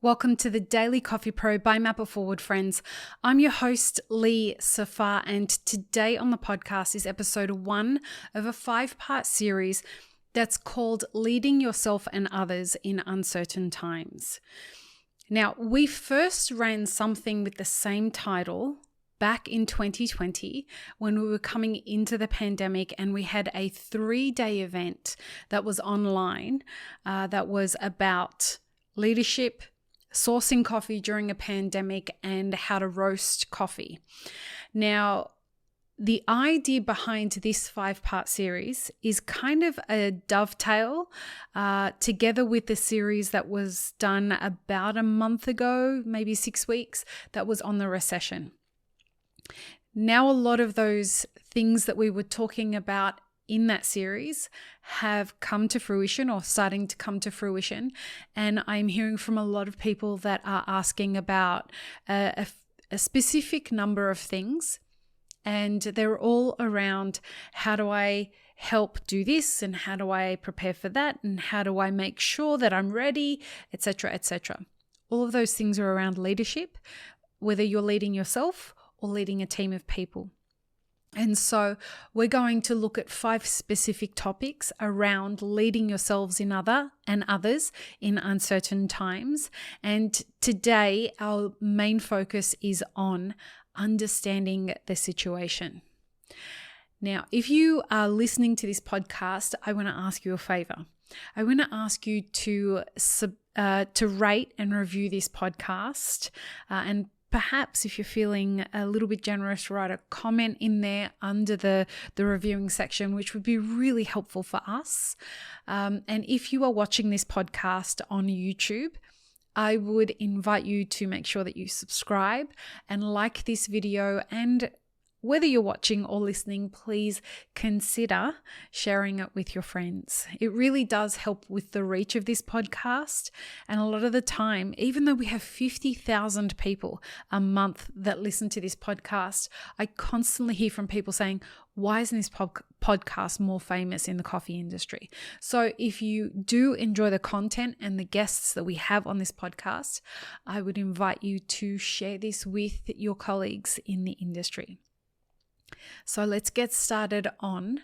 Welcome to the Daily Coffee Pro by Map It Forward, friends. I'm your host, Lee Safar, and today on the podcast is episode 1 of a 5-part series that's called Leading Yourself and Others in Uncertain Times. Now, we first ran something with the same title back in 2020 when we were coming into the pandemic, and we had a 3-day event that was online that was about leadership, sourcing coffee during a pandemic, and how to roast coffee. Now, the idea behind this 5-part series is kind of a dovetail together with the series that was done about a month ago, maybe 6 weeks, that was on the recession. Now, a lot of those things that we were talking about in that series have come to fruition or starting to come to fruition. And I'm hearing from a lot of people that are asking about a specific number of things. And they're all around, how do I help do this? And how do I prepare for that? And how do I make sure that I'm ready, etc., etc. All of those things are around leadership, whether you're leading yourself or leading a team of people. And so we're going to look at 5 specific topics around leading yourselves and others in uncertain times. And today our main focus is on understanding the situation. Now, if you are listening to this podcast, I want to ask you a favor. I want to ask you to rate and review this podcast, and perhaps if you're feeling a little bit generous, write a comment in there under the reviewing section, which would be really helpful for us. And if you are watching this podcast on YouTube, I would invite you to make sure that you subscribe and like this video, and whether you're watching or listening, please consider sharing it with your friends. It really does help with the reach of this podcast. And a lot of the time, even though we have 50,000 people a month that listen to this podcast, I constantly hear from people saying, why isn't this podcast more famous in the coffee industry? So if you do enjoy the content and the guests that we have on this podcast, I would invite you to share this with your colleagues in the industry. So let's get started on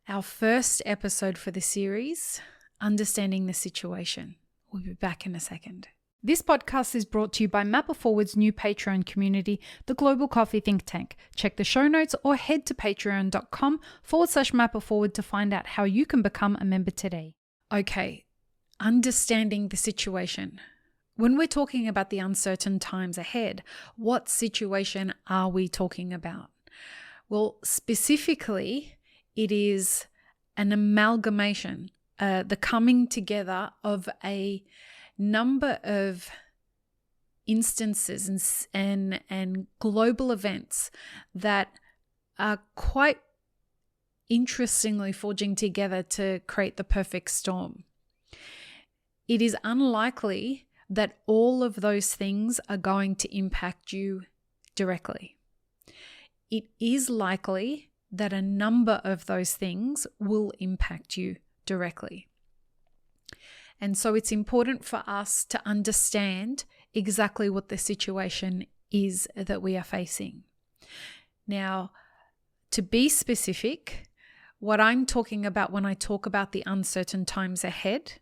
our first episode for the series, Understanding the Situation. We'll be back in a second. This podcast is brought to you by Map It Forward's new Patreon community, the Global Coffee Think Tank. Check the show notes or head to patreon.com/Map It Forward to find out how you can become a member today. Okay, understanding the situation. When we're talking about the uncertain times ahead, what situation are we talking about? Well, specifically, it is an amalgamation, the coming together of a number of instances and global events that are quite interestingly forging together to create the perfect storm. It is unlikely that all of those things are going to impact you directly. It is likely that a number of those things will impact you directly. And so it's important for us to understand exactly what the situation is that we are facing. Now, to be specific, what I'm talking about when I talk about the uncertain times ahead,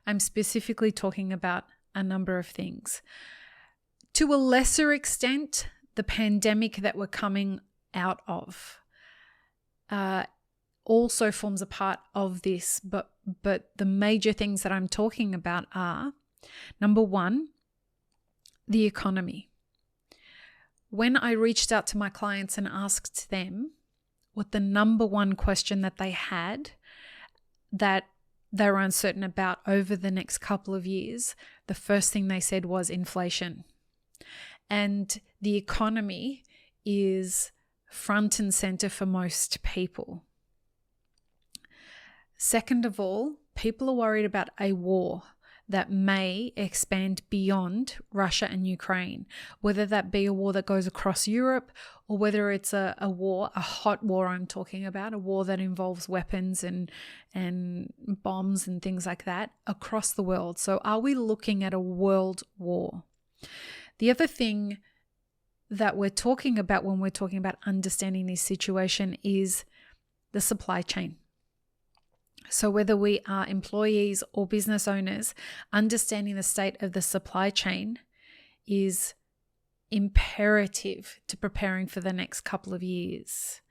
I'm specifically talking about a number of things. To a lesser extent, the pandemic that we're coming out of also forms a part of this, but the major things that I'm talking about are, number 1, the economy. When I reached out to my clients and asked them what the number 1 question that they had that they were uncertain about over the next couple of years, the first thing they said was inflation. And the economy is front and center for most people. Second of all, people are worried about a war. that may expand beyond Russia and Ukraine, whether that be a war that goes across Europe or whether it's a war, a hot war I'm talking about, a war that involves weapons and bombs and things like that across the world. So are we looking at a world war? The other thing that we're talking about when we're talking about understanding this situation is the supply chain. So whether we are employees or business owners, understanding the state of the supply chain is imperative to preparing for the next couple of years.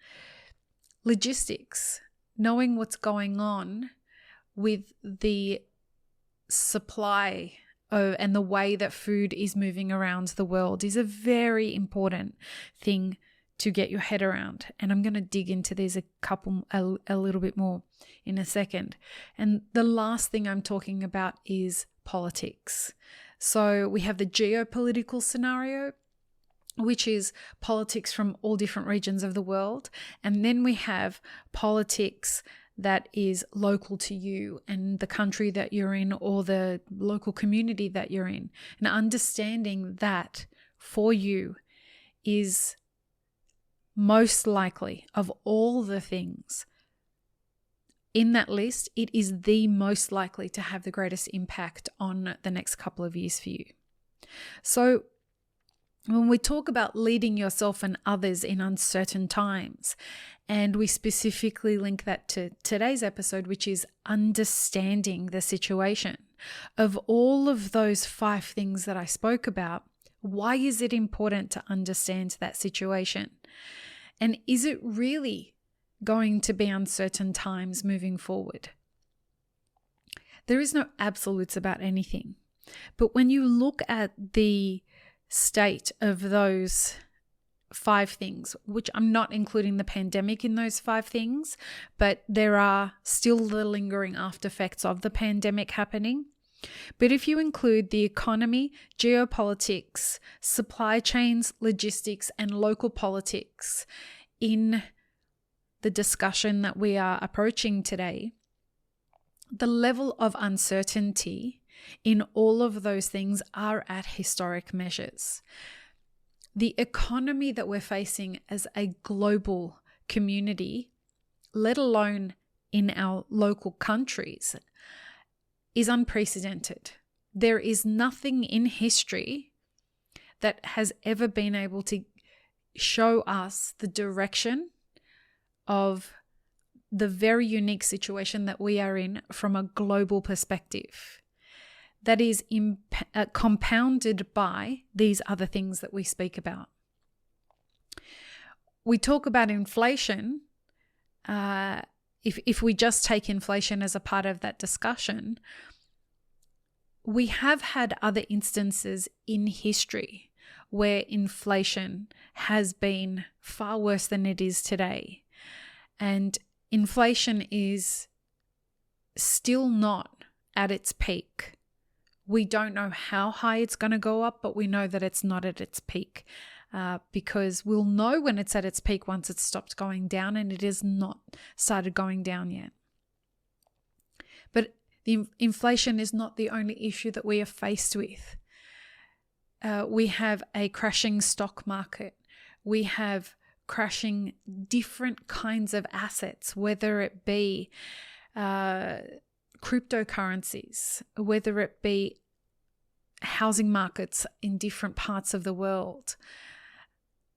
Logistics, knowing what's going on with the supply and the way that food is moving around the world is a very important thing to get your head around. And I'm going to dig into these a little bit more in a second. And the last thing I'm talking about is politics. So we have the geopolitical scenario, which is politics from all different regions of the world. And then we have politics that is local to you and the country that you're in or the local community that you're in. And understanding that for you is most likely, of all the things in that list, it is the most likely to have the greatest impact on the next couple of years for you. So when we talk about leading yourself and others in uncertain times, and we specifically link that to today's episode, which is understanding the situation, of all of those 5 things that I spoke about, why is it important to understand that situation? And is it really going to be uncertain times moving forward? There is no absolutes about anything. But when you look at the state of those 5 things, which I'm not including the pandemic in those 5 things, but there are still the lingering after effects of the pandemic happening. But if you include the economy, geopolitics, supply chains, logistics, and local politics in the discussion that we are approaching today, the level of uncertainty in all of those things are at historic measures. The economy that we're facing as a global community, let alone in our local countries, is unprecedented. There is nothing in history that has ever been able to show us the direction of the very unique situation that we are in from a global perspective that is compounded by these other things that we speak about. We talk about inflation. If we just take inflation as a part of that discussion, we have had other instances in history where inflation has been far worse than it is today. And inflation is still not at its peak. We don't know how high it's going to go up, but we know that it's not at its peak. Because we'll know when it's at its peak once it's stopped going down, and it has not started going down yet. But the inflation is not the only issue that we are faced with. We have a crashing stock market. We have crashing different kinds of assets, whether it be cryptocurrencies, whether it be housing markets in different parts of the world.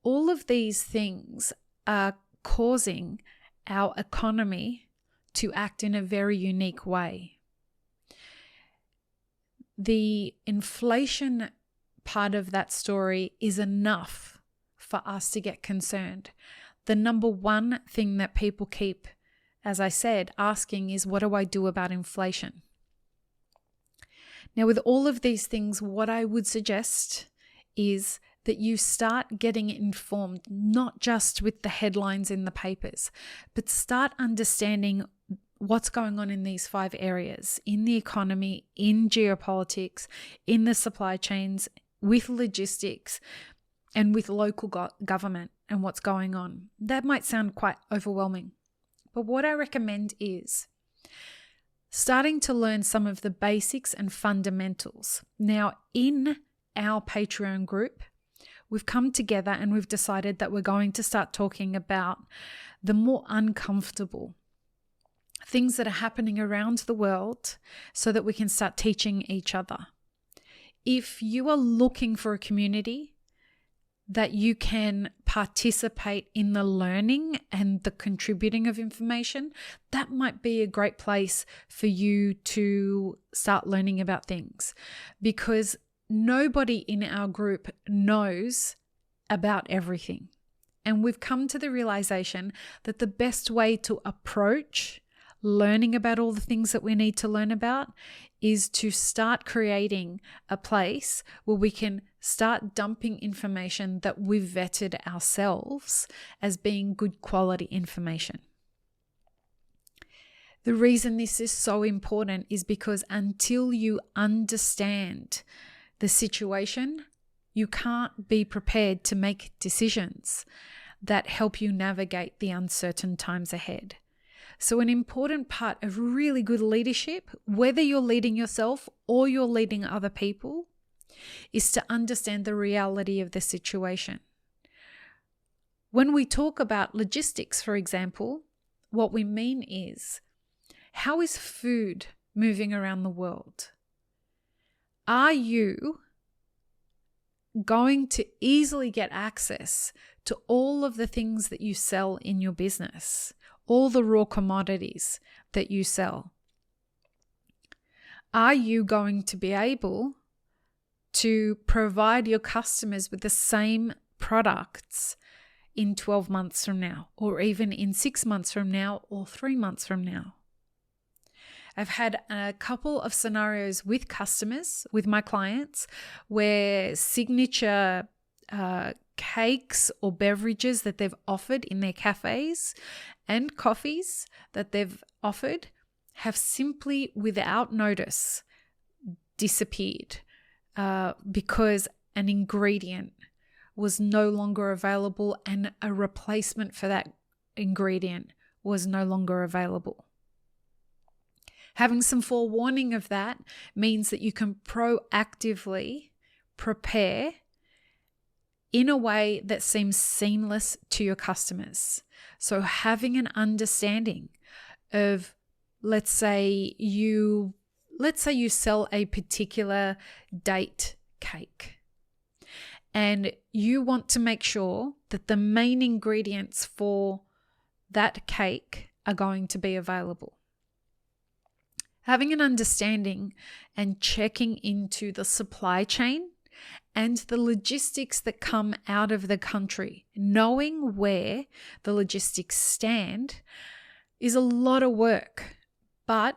All of these things are causing our economy to act in a very unique way. The inflation part of that story is enough for us to get concerned. The number one thing that people keep, as I said, asking is, what do I do about inflation? Now, with all of these things, what I would suggest is that you start getting informed, not just with the headlines in the papers, but start understanding what's going on in these 5 areas, in the economy, in geopolitics, in the supply chains, with logistics, and with local government and what's going on. That might sound quite overwhelming, but what I recommend is starting to learn some of the basics and fundamentals. Now, in our Patreon group, we've come together and we've decided that we're going to start talking about the more uncomfortable things that are happening around the world so that we can start teaching each other. If you are looking for a community that you can participate in the learning and the contributing of information, that might be a great place for you to start learning about things, because nobody in our group knows about everything. And we've come to the realization that the best way to approach learning about all the things that we need to learn about is to start creating a place where we can start dumping information that we've vetted ourselves as being good quality information. The reason this is so important is because until you understand the situation, you can't be prepared to make decisions that help you navigate the uncertain times ahead. So an important part of really good leadership, whether you're leading yourself or you're leading other people, is to understand the reality of the situation. When we talk about logistics, for example, what we mean is, how is food moving around the world? Are you going to easily get access to all of the things that you sell in your business, all the raw commodities that you sell? Are you going to be able to provide your customers with the same products in 12 months from now, or even in 6 months from now, or 3 months from now? I've had a couple of scenarios with customers, with my clients, where signature cakes or beverages that they've offered in their cafes and coffees that they've offered have simply, without notice, disappeared because an ingredient was no longer available and a replacement for that ingredient was no longer available. Having some forewarning of that means that you can proactively prepare in a way that seems seamless to your customers. So having an understanding of, let's say you sell a particular date cake, and you want to make sure that the main ingredients for that cake are going to be available. Having an understanding and checking into the supply chain and the logistics that come out of the country, knowing where the logistics stand, is a lot of work. But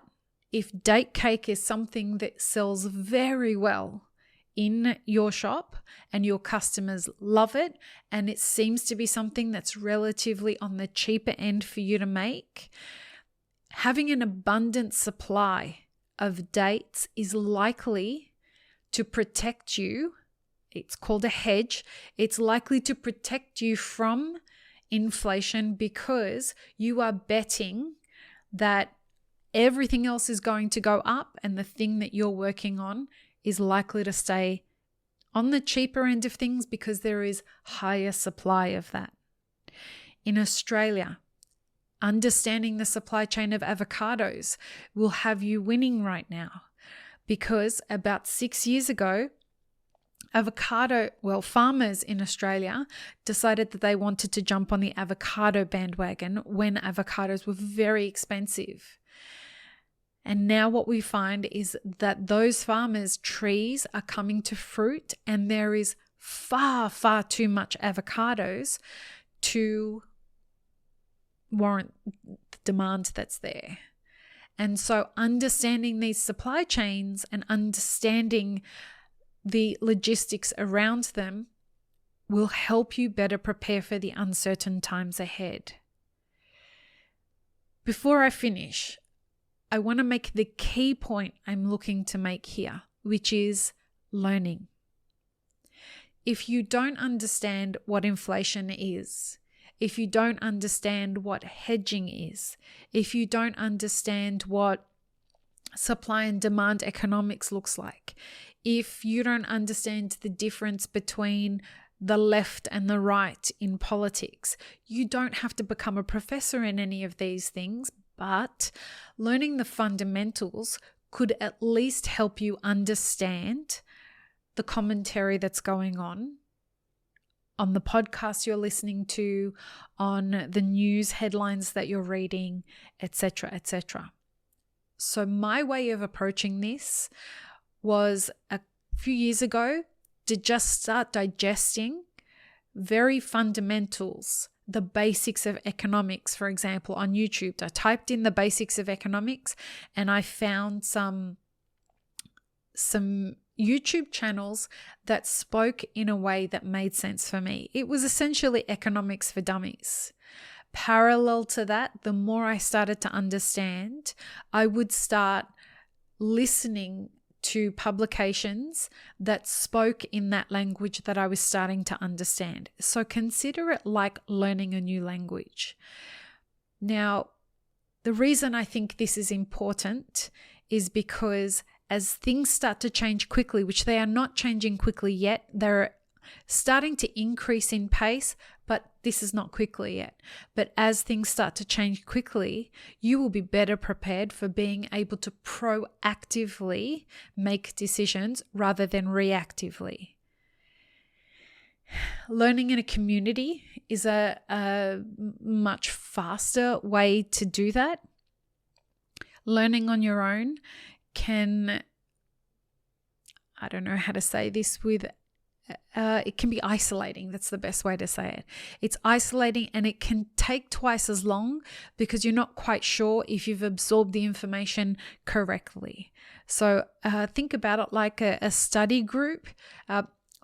if date cake is something that sells very well in your shop and your customers love it, and it seems to be something that's relatively on the cheaper end for you to make, having an abundant supply of dates is likely to protect you. It's called a hedge. It's likely to protect you from inflation because you are betting that everything else is going to go up and the thing that you're working on is likely to stay on the cheaper end of things because there is higher supply of that. In Australia, understanding the supply chain of avocados will have you winning right now, because about 6 years ago, farmers in Australia decided that they wanted to jump on the avocado bandwagon when avocados were very expensive. And now what we find is that those farmers' trees are coming to fruit, and there is far, far too much avocados to warrant the demand that's there. And so understanding these supply chains and understanding the logistics around them will help you better prepare for the uncertain times ahead. Before I finish, I want to make the key point I'm looking to make here, which is learning. If you don't understand what inflation is, if you don't understand what hedging is, if you don't understand what supply and demand economics looks like, if you don't understand the difference between the left and the right in politics, you don't have to become a professor in any of these things, but learning the fundamentals could at least help you understand the commentary that's going on the podcast you're listening to, on the news headlines that you're reading, etc., etc. So my way of approaching this was a few years ago to just start digesting very fundamentals, the basics of economics, for example, on YouTube. I typed in the basics of economics and I found some YouTube channels that spoke in a way that made sense for me. It was essentially economics for dummies. Parallel to that, the more I started to understand, I would start listening to publications that spoke in that language that I was starting to understand. So consider it like learning a new language. Now, the reason I think this is important is because as things start to change quickly, which they are not changing quickly yet, they're starting to increase in pace, but this is not quickly yet. But as things start to change quickly, you will be better prepared for being able to proactively make decisions rather than reactively. Learning in a community is a much faster way to do that. Learning on your own can, I don't know how to say this it can be isolating. That's the best way to say it. It's isolating and it can take twice as long because you're not quite sure if you've absorbed the information correctly. So think about it like a study group.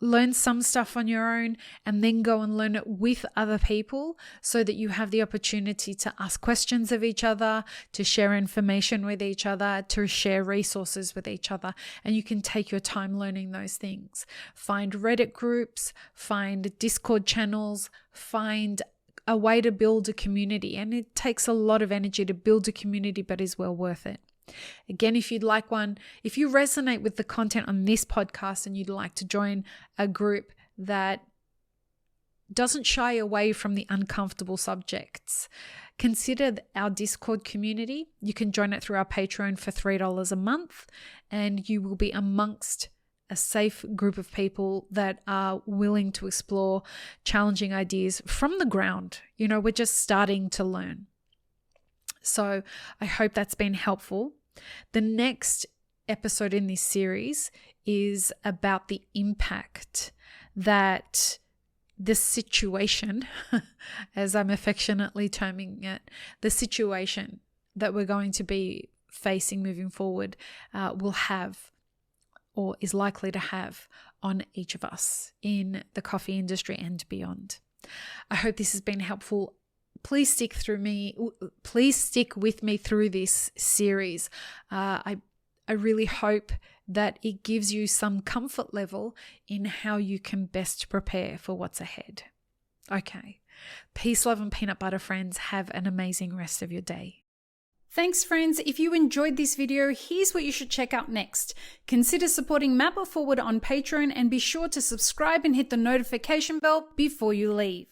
Learn some stuff on your own and then go and learn it with other people so that you have the opportunity to ask questions of each other, to share information with each other, to share resources with each other, and you can take your time learning those things. Find Reddit groups, find Discord channels, find a way to build a community, and it takes a lot of energy to build a community but is well worth it. Again, if you'd like one, if you resonate with the content on this podcast and you'd like to join a group that doesn't shy away from the uncomfortable subjects, consider our Discord community. You can join it through our Patreon for $3 a month, and you will be amongst a safe group of people that are willing to explore challenging ideas from the ground. We're just starting to learn. So I hope that's been helpful. The next episode in this series is about the impact that the situation, as I'm affectionately terming it, the situation that we're going to be facing moving forward will have or is likely to have on each of us in the coffee industry and beyond. I hope this has been helpful. Please stick with me through this series. I really hope that it gives you some comfort level in how you can best prepare for what's ahead. Okay. Peace, love, and peanut butter, friends. Have an amazing rest of your day. Thanks, friends. If you enjoyed this video, here's what you should check out next. Consider supporting Map It Forward on Patreon and be sure to subscribe and hit the notification bell before you leave.